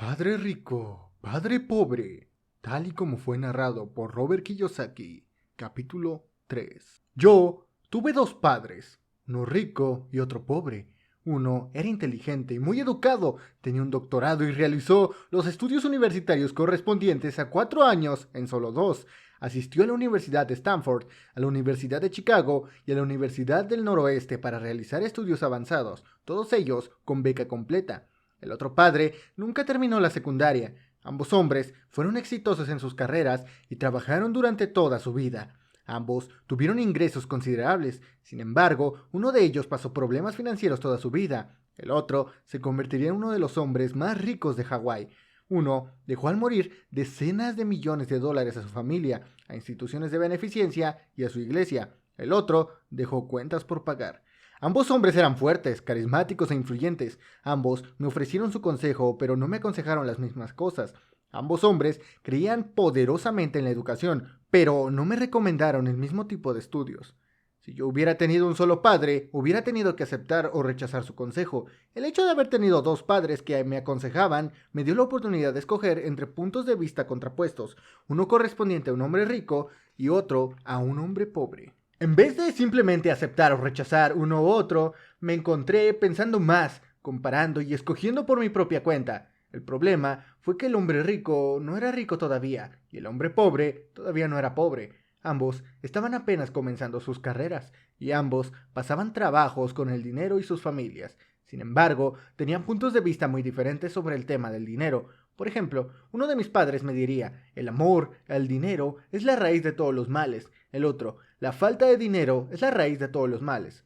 Padre rico, padre pobre, tal y como fue narrado por Robert Kiyosaki, capítulo 3. Yo tuve dos padres, uno rico y otro pobre. Uno era inteligente y muy educado, tenía un doctorado y realizó los estudios universitarios correspondientes a 4 años en solo 2. Asistió a la Universidad de Stanford, a la Universidad de Chicago y a la Universidad del Noroeste para realizar estudios avanzados, todos ellos con beca completa. El otro padre nunca terminó la secundaria. Ambos hombres fueron exitosos en sus carreras y trabajaron durante toda su vida. Ambos tuvieron ingresos considerables. Sin embargo, uno de ellos pasó problemas financieros toda su vida. El otro se convertiría en uno de los hombres más ricos de Hawái. Uno dejó al morir decenas de millones de dólares a su familia, a instituciones de beneficencia y a su iglesia. El otro dejó cuentas por pagar. Ambos hombres eran fuertes, carismáticos e influyentes. Ambos me ofrecieron su consejo, pero no me aconsejaron las mismas cosas. Ambos hombres creían poderosamente en la educación, pero no me recomendaron el mismo tipo de estudios. Si yo hubiera tenido un solo padre, hubiera tenido que aceptar o rechazar su consejo. El hecho de haber tenido dos padres que me aconsejaban me dio la oportunidad de escoger entre puntos de vista contrapuestos, uno correspondiente a un hombre rico y otro a un hombre pobre. En vez de simplemente aceptar o rechazar uno u otro, me encontré pensando más, comparando y escogiendo por mi propia cuenta. El problema fue que el hombre rico no era rico todavía y el hombre pobre todavía no era pobre. Ambos estaban apenas comenzando sus carreras y ambos pasaban trabajos con el dinero y sus familias. Sin embargo, tenían puntos de vista muy diferentes sobre el tema del dinero. Por ejemplo, uno de mis padres me diría, el amor, el dinero, es la raíz de todos los males. El otro, la falta de dinero es la raíz de todos los males.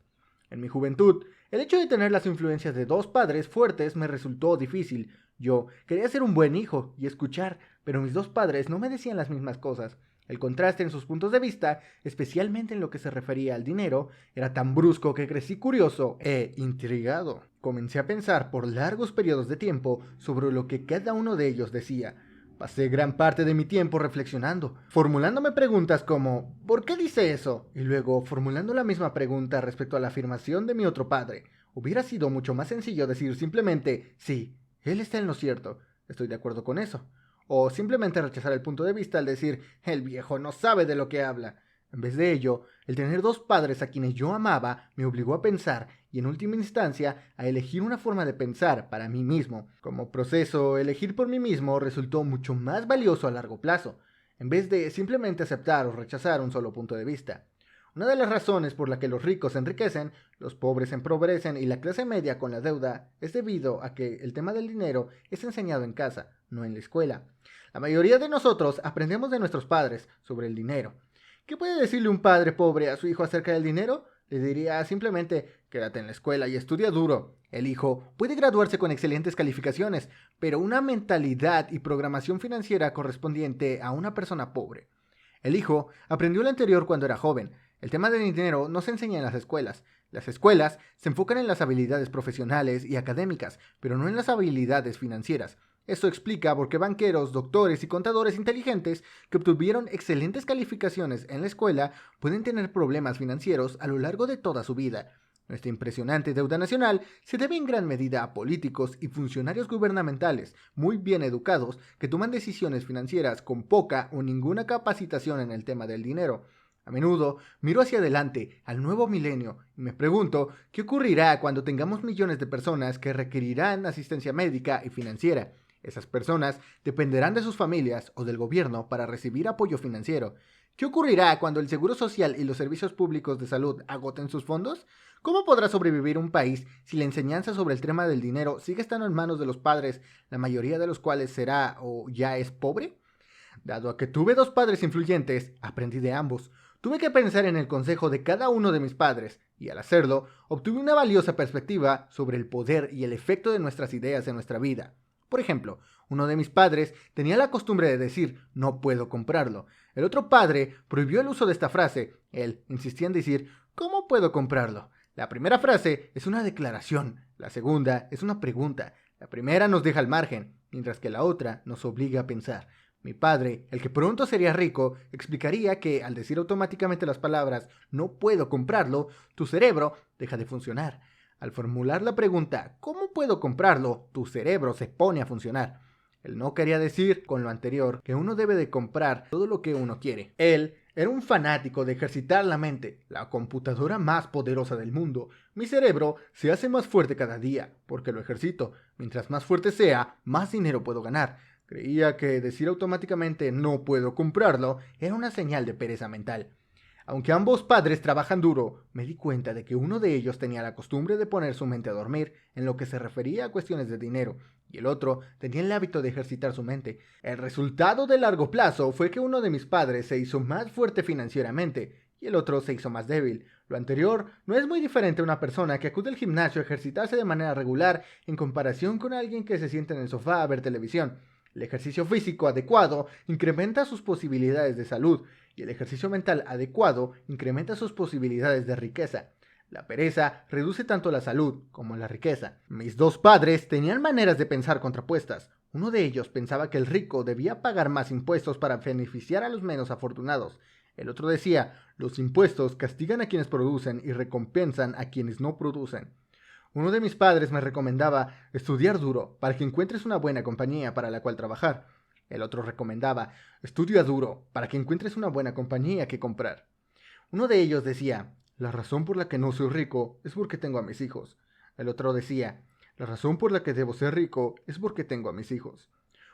En mi juventud, el hecho de tener las influencias de dos padres fuertes me resultó difícil. Yo quería ser un buen hijo y escuchar, pero mis dos padres no me decían las mismas cosas. El contraste en sus puntos de vista, especialmente en lo que se refería al dinero, era tan brusco que crecí curioso e intrigado. Comencé a pensar por largos periodos de tiempo sobre lo que cada uno de ellos decía. Pasé gran parte de mi tiempo reflexionando, formulándome preguntas como ¿por qué dice eso? Y luego formulando la misma pregunta respecto a la afirmación de mi otro padre. Hubiera sido mucho más sencillo decir simplemente sí, él está en lo cierto, estoy de acuerdo con eso. O simplemente rechazar el punto de vista al decir el viejo no sabe de lo que habla. En vez de ello, el tener dos padres a quienes yo amaba me obligó a pensar y en última instancia a elegir una forma de pensar para mí mismo. Como proceso, elegir por mí mismo resultó mucho más valioso a largo plazo, en vez de simplemente aceptar o rechazar un solo punto de vista. Una de las razones por la que los ricos se enriquecen, los pobres se empobrecen y la clase media con la deuda es debido a que el tema del dinero es enseñado en casa, no en la escuela. La mayoría de nosotros aprendemos de nuestros padres sobre el dinero. ¿Qué puede decirle un padre pobre a su hijo acerca del dinero? Le diría simplemente, quédate en la escuela y estudia duro. El hijo puede graduarse con excelentes calificaciones, pero una mentalidad y programación financiera correspondiente a una persona pobre. El hijo aprendió lo anterior cuando era joven. El tema del dinero no se enseña en las escuelas. Las escuelas se enfocan en las habilidades profesionales y académicas, pero no en las habilidades financieras. Eso explica por qué banqueros, doctores y contadores inteligentes que obtuvieron excelentes calificaciones en la escuela pueden tener problemas financieros a lo largo de toda su vida. Nuestra impresionante deuda nacional se debe en gran medida a políticos y funcionarios gubernamentales muy bien educados que toman decisiones financieras con poca o ninguna capacitación en el tema del dinero. A menudo miro hacia adelante, al nuevo milenio, y me pregunto qué ocurrirá cuando tengamos millones de personas que requerirán asistencia médica y financiera. Esas personas dependerán de sus familias o del gobierno para recibir apoyo financiero. ¿Qué ocurrirá cuando el seguro social y los servicios públicos de salud agoten sus fondos? ¿Cómo podrá sobrevivir un país si la enseñanza sobre el tema del dinero sigue estando en manos de los padres, la mayoría de los cuales será o ya es pobre? Dado a que tuve dos padres influyentes, aprendí de ambos. Tuve que pensar en el consejo de cada uno de mis padres, y al hacerlo, obtuve una valiosa perspectiva sobre el poder y el efecto de nuestras ideas en nuestra vida. Por ejemplo, uno de mis padres tenía la costumbre de decir, no puedo comprarlo. El otro padre prohibió el uso de esta frase. Él insistía en decir, ¿cómo puedo comprarlo? La primera frase es una declaración, la segunda es una pregunta. La primera nos deja al margen, mientras que la otra nos obliga a pensar. Mi padre, el que pronto sería rico, explicaría que al decir automáticamente las palabras no puedo comprarlo, tu cerebro deja de funcionar. Al formular la pregunta ¿cómo puedo comprarlo? Tu cerebro se pone a funcionar. Él no quería decir con lo anterior que uno debe de comprar todo lo que uno quiere. Él era un fanático de ejercitar la mente, la computadora más poderosa del mundo. Mi cerebro se hace más fuerte cada día, porque lo ejercito. Mientras más fuerte sea, más dinero puedo ganar. Creía que decir automáticamente no puedo comprarlo era una señal de pereza mental. Aunque ambos padres trabajan duro, me di cuenta de que uno de ellos tenía la costumbre de poner su mente a dormir en lo que se refería a cuestiones de dinero, y el otro tenía el hábito de ejercitar su mente. El resultado de largo plazo fue que uno de mis padres se hizo más fuerte financieramente, y el otro se hizo más débil. Lo anterior no es muy diferente a una persona que acude al gimnasio a ejercitarse de manera regular en comparación con alguien que se sienta en el sofá a ver televisión. El ejercicio físico adecuado incrementa sus posibilidades de salud, y el ejercicio mental adecuado incrementa sus posibilidades de riqueza. La pereza reduce tanto la salud como la riqueza. Mis dos padres tenían maneras de pensar contrapuestas. Uno de ellos pensaba que el rico debía pagar más impuestos para beneficiar a los menos afortunados. El otro decía, los impuestos castigan a quienes producen y recompensan a quienes no producen. Uno de mis padres me recomendaba estudiar duro para que encuentres una buena compañía para la cual trabajar. El otro recomendaba, estudia duro para que encuentres una buena compañía que comprar. Uno de ellos decía, la razón por la que no soy rico es porque tengo a mis hijos. El otro decía, la razón por la que debo ser rico es porque tengo a mis hijos.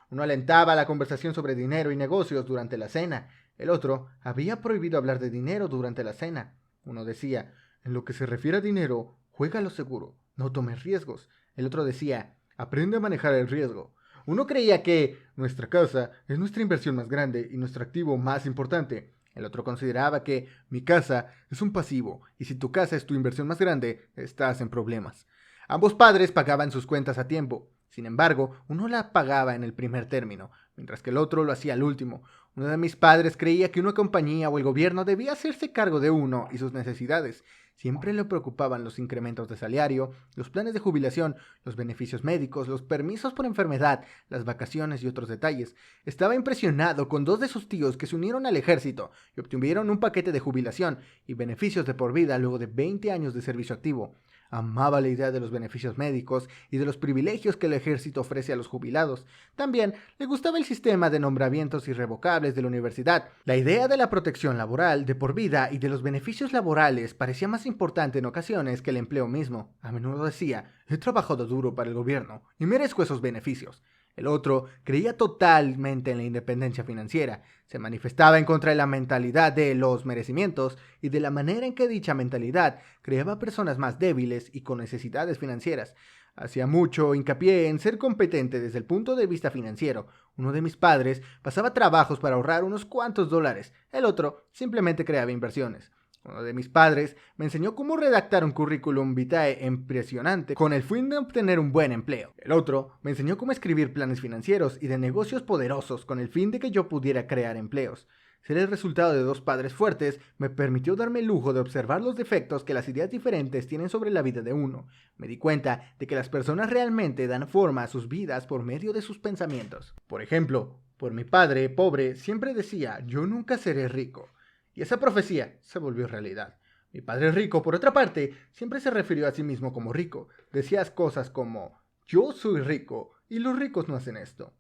Uno alentaba la conversación sobre dinero y negocios durante la cena. El otro había prohibido hablar de dinero durante la cena. Uno decía, en lo que se refiere a dinero, juega a lo seguro, no tomes riesgos. El otro decía, aprende a manejar el riesgo. Uno creía que nuestra casa es nuestra inversión más grande y nuestro activo más importante. El otro consideraba que mi casa es un pasivo y si tu casa es tu inversión más grande, estás en problemas. Ambos padres pagaban sus cuentas a tiempo. Sin embargo, uno la pagaba en el primer término, mientras que el otro lo hacía al último. Uno de mis padres creía que una compañía o el gobierno debía hacerse cargo de uno y sus necesidades. Siempre le preocupaban los incrementos de salario, los planes de jubilación, los beneficios médicos, los permisos por enfermedad, las vacaciones y otros detalles. Estaba impresionado con dos de sus tíos que se unieron al ejército y obtuvieron un paquete de jubilación y beneficios de por vida luego de 20 años de servicio activo. Amaba la idea de los beneficios médicos y de los privilegios que el ejército ofrece a los jubilados. También le gustaba el sistema de nombramientos irrevocables de la universidad. La idea de la protección laboral de por vida y de los beneficios laborales parecía más importante en ocasiones que el empleo mismo. A menudo decía, he trabajado duro para el gobierno y merezco esos beneficios. El otro creía totalmente en la independencia financiera. Se manifestaba en contra de la mentalidad de los merecimientos y de la manera en que dicha mentalidad creaba personas más débiles y con necesidades financieras. Hacía mucho hincapié en ser competente desde el punto de vista financiero. Uno de mis padres pasaba trabajos para ahorrar unos cuantos dólares. El otro simplemente creaba inversiones. Uno de mis padres me enseñó cómo redactar un currículum vitae impresionante con el fin de obtener un buen empleo. El otro me enseñó cómo escribir planes financieros y de negocios poderosos con el fin de que yo pudiera crear empleos. Ser el resultado de dos padres fuertes me permitió darme el lujo de observar los defectos que las ideas diferentes tienen sobre la vida de uno. Me di cuenta de que las personas realmente dan forma a sus vidas por medio de sus pensamientos. Por ejemplo, por mi padre pobre siempre decía, yo nunca seré rico. Y esa profecía se volvió realidad. Mi padre rico, por otra parte, siempre se refirió a sí mismo como rico. Decía cosas como, yo soy rico y los ricos no hacen esto.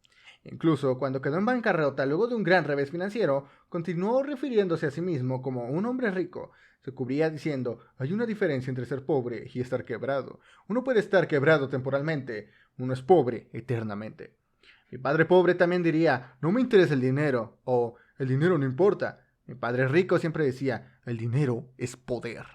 Incluso cuando quedó en bancarrota luego de un gran revés financiero, continuó refiriéndose a sí mismo como un hombre rico. Se cubría diciendo, hay una diferencia entre ser pobre y estar quebrado. Uno puede estar quebrado temporalmente, uno es pobre eternamente. Mi padre pobre también diría, no me interesa el dinero, o el dinero no importa. Mi padre rico siempre decía, el dinero es poder.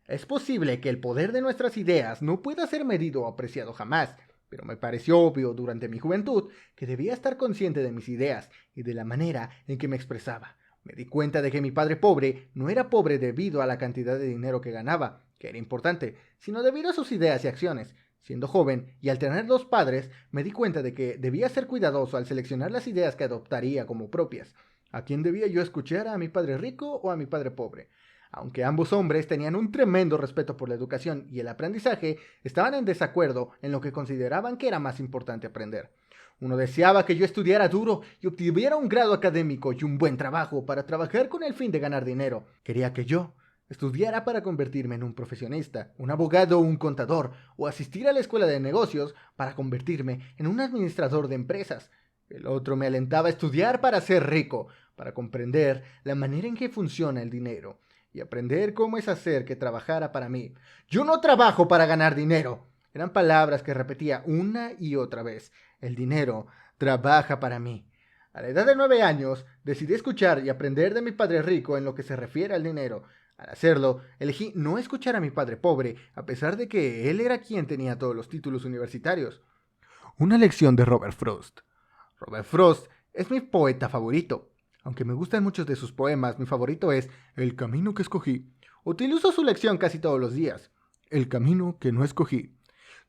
Es posible que el poder de nuestras ideas no pueda ser medido o apreciado jamás, pero me pareció obvio durante mi juventud que debía estar consciente de mis ideas y de la manera en que me expresaba. Me di cuenta de que mi padre pobre no era pobre debido a la cantidad de dinero que ganaba, que era importante, sino debido a sus ideas y acciones. Siendo joven y al tener dos padres, me di cuenta de que debía ser cuidadoso al seleccionar las ideas que adoptaría como propias. ¿A quién debía yo escuchar? ¿A mi padre rico o a mi padre pobre? Aunque ambos hombres tenían un tremendo respeto por la educación y el aprendizaje, estaban en desacuerdo en lo que consideraban que era más importante aprender. Uno deseaba que yo estudiara duro y obtuviera un grado académico y un buen trabajo para trabajar con el fin de ganar dinero. Quería que yo estudiara para convertirme en un profesionista, un abogado o un contador, o asistir a la escuela de negocios para convertirme en un administrador de empresas. El otro me alentaba a estudiar para ser rico, para comprender la manera en que funciona el dinero y aprender cómo es hacer que trabajara para mí. Yo no trabajo para ganar dinero. Eran palabras que repetía una y otra vez. El dinero trabaja para mí. A la edad de 9 años, decidí escuchar y aprender de mi padre rico en lo que se refiere al dinero. Al hacerlo, elegí no escuchar a mi padre pobre, a pesar de que él era quien tenía todos los títulos universitarios. Una lección de Robert Frost. Robert Frost es mi poeta favorito. Aunque me gustan muchos de sus poemas, mi favorito es El camino que escogí. Utilizo su lección casi todos los días. El camino que no escogí.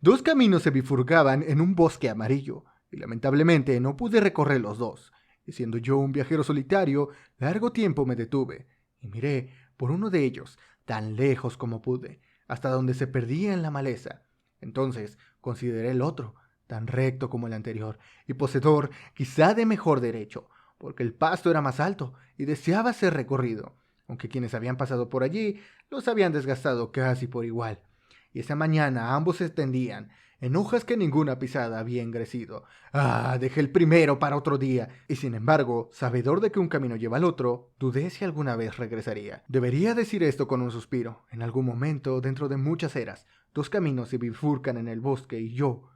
Dos caminos se bifurcaban en un bosque amarillo, y lamentablemente no pude recorrer los dos. Y siendo yo un viajero solitario, largo tiempo me detuve, y miré por uno de ellos, tan lejos como pude, hasta donde se perdía en la maleza. Entonces consideré el otro, tan recto como el anterior, y poseedor quizá de mejor derecho, porque el pasto era más alto y deseaba ser recorrido, aunque quienes habían pasado por allí los habían desgastado casi por igual. Y esa mañana ambos se extendían, en hojas que ninguna pisada había engrecido. Ah, dejé el primero para otro día, y sin embargo, sabedor de que un camino lleva al otro, dudé si alguna vez regresaría. Debería decir esto con un suspiro. En algún momento, dentro de muchas eras, dos caminos se bifurcan en el bosque y yo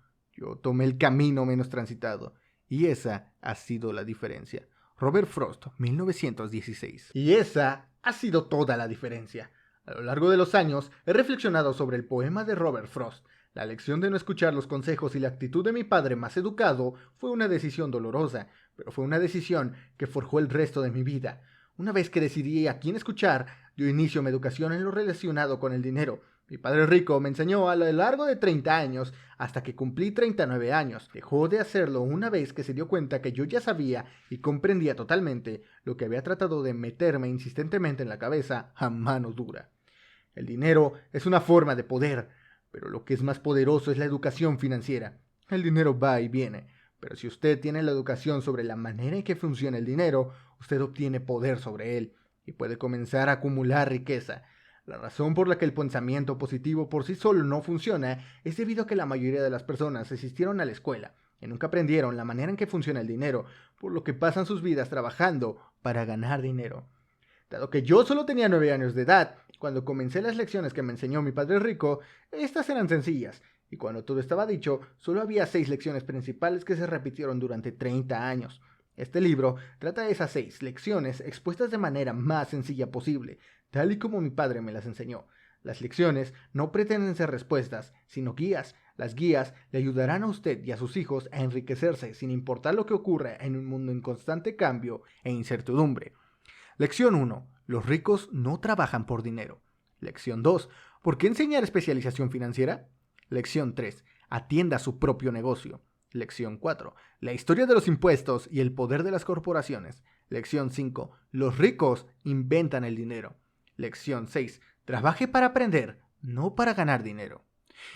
tomé el camino menos transitado. Y esa ha sido la diferencia. Robert Frost, 1916. Y esa ha sido toda la diferencia. A lo largo de los años he reflexionado sobre el poema de Robert Frost. La lección de no escuchar los consejos y la actitud de mi padre más educado fue una decisión dolorosa, pero fue una decisión que forjó el resto de mi vida. Una vez que decidí a quién escuchar, dio inicio a mi educación en lo relacionado con el dinero. Mi padre rico me enseñó a lo largo de 30 años hasta que cumplí 39 años. Dejó de hacerlo una vez que se dio cuenta que yo ya sabía y comprendía totalmente lo que había tratado de meterme insistentemente en la cabeza a mano dura. El dinero es una forma de poder, pero lo que es más poderoso es la educación financiera. El dinero va y viene, pero si usted tiene la educación sobre la manera en que funciona el dinero, usted obtiene poder sobre él y puede comenzar a acumular riqueza. La razón por la que el pensamiento positivo por sí solo no funciona es debido a que la mayoría de las personas asistieron a la escuela y nunca aprendieron la manera en que funciona el dinero, por lo que pasan sus vidas trabajando para ganar dinero. Dado que yo solo tenía 9 años de edad, cuando comencé las lecciones que me enseñó mi padre rico, estas eran sencillas, y cuando todo estaba dicho, solo había 6 lecciones principales que se repitieron durante 30 años. Este libro trata de esas 6 lecciones expuestas de manera más sencilla posible, tal y como mi padre me las enseñó. Las lecciones no pretenden ser respuestas, sino guías. Las guías le ayudarán a usted y a sus hijos a enriquecerse sin importar lo que ocurra en un mundo en constante cambio e incertidumbre. Lección 1. Los ricos no trabajan por dinero. Lección 2. ¿Por qué enseñar especialización financiera? Lección 3. Atienda su propio negocio. Lección 4. La historia de los impuestos y el poder de las corporaciones. Lección 5. Los ricos inventan el dinero. Lección 6. Trabaje para aprender, no para ganar dinero.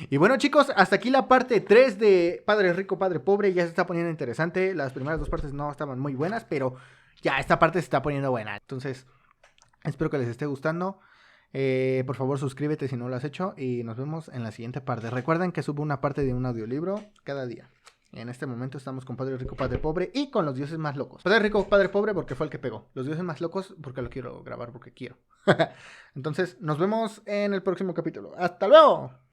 Y bueno, chicos, hasta aquí la parte 3 de Padre Rico, Padre Pobre. Ya se está poniendo interesante. Las primeras 2 partes no estaban muy buenas, pero ya esta parte se está poniendo buena. Entonces, espero que les esté gustando. Por favor, suscríbete si no lo has hecho. Y nos vemos en la siguiente parte. Recuerden que subo una parte de un audiolibro cada día. En este momento estamos con Padre Rico, Padre Pobre y con los dioses más locos. Padre Rico, Padre Pobre porque fue el que pegó. Los dioses más locos porque lo quiero grabar porque quiero. Entonces, nos vemos en el próximo capítulo. ¡Hasta luego!